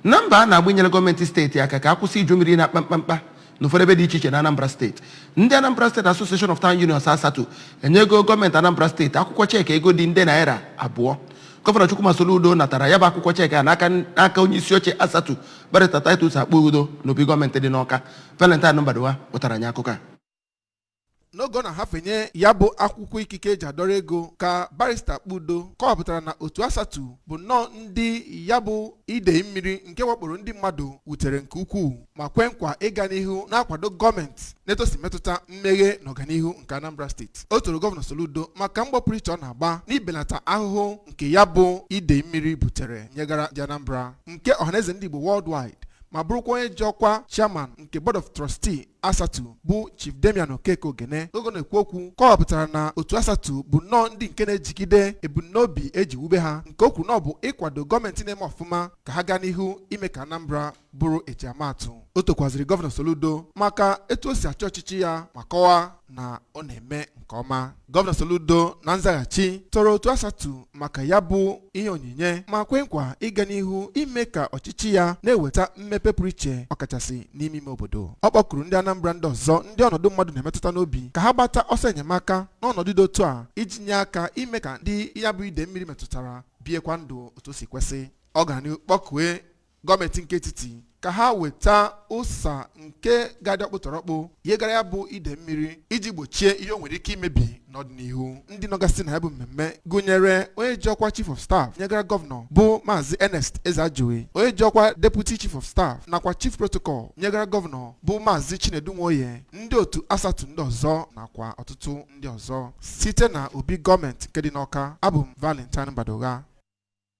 na mba a na-agbinyere gọọmenti steeti aka ka akwụsị iju mmiri na kpamkpamkpa n'ụfọdụ ebe dị iche iche na Anambra steeti. Ndị Anambra State Association of Town Unions ASATU enyego gọọmenti Anambra steeti akwụkwọ cheki ego dị nde naira 2. Gọvanọ Chukwuma Soludo natara ya bụ akwụkwọ cheki a n'aka onye isi oche ASATU Barrister Titus Akpoghudo n'obi gọọmenti dị n'Awka. Valentine Mbadowa pụtara anyị akụkọ a. n'oge ọ na-ahafenye ya bụ akwụkwọ ikike eji adọrọ ego ka Barrister Akpoghudo kọwapụtara na otu ASATU bụ nnọọ ndị ya bụ idei mmiri nke wakporo ndị mmadụ wutere nke ukwuu ma kwe nkwa ịga n'ihu na-akwado gọọmenti na-etosi metụta mmeghe na ọganihu nke Anambra steeti. O toro Gọvanọ Soludo maka mbọ pụrụ iche ọ na-agba n'ibelata ahụhụ nke ya bụ idei mmiri butere nyegara ndị Anambra nke ọhaneze ndị Igbo worldwide ma bụrụkwa onye ji ọkwa chairman nke Board of Trustee ASATU bụ Chief Damian Okeke Ogene. Ogo na-ekwu okwu kọwapụtara na otu ASATU bụ nnọọ ndị nke na-ejigide ebumnobi eji wube ha nke o kwuru na ọ bụ ịkwado gọọmenti na-eme ọfụma ka ha gaa n'ihu ime ka Anambra bụrụ ejiamaatụ. O tokwaziri Gọvanọ Soludo maka etu o si achị ọchịchị ya ma kọwaa na ọ na-eme nke ọma. Gọvanọ Soludo na nzaghachi tọrọ otu ASATU maka ya bụ ihe onyinye ma kwe nkwa ịga n'ihu ime ka ọchịchị ya na-eweta mmepe pụrụ iche ọkachasị n'ime ime obodo. Ọ kpọkuru ndị Anambra ndị ọzọ ndị ọnọdụ mmadụ na-emetụta n'obi ka ha gbata ọsọ enyemaka n'ọnọdụ dị otu a iji nye aka ime ka ndị ya bụ ide mmiri metụtara biekwa ndụ otu o si kwesị. Ọ gara n'ihu kpọkue gọọmenti nke etiti ka ha weta ụsa nke ga-adị ọkpụtọrọkpụ ihe gara ya bụ ide mmiri iji gbochie ihe o nwere ike imebi n'ọdịnihu. Ndị nọgasị na ya bụ mmemme gụnyere onye ji ọkwa Chief of Staff nyegara gọvanọ bụ Maazị Ernest Ezeajowe, onye ji ọkwa Deputy Chief of Staff nakwa Chief Protocol nyegara gọvanọ bụ Maazị Chinedu Nwoye, ndị otu ASATU ndị ọzọ nakwa ọtụtụ ndị ọzọ. Site na obi gọọmenti nke dị n'Awka, abụ m Valentine Mbadowa.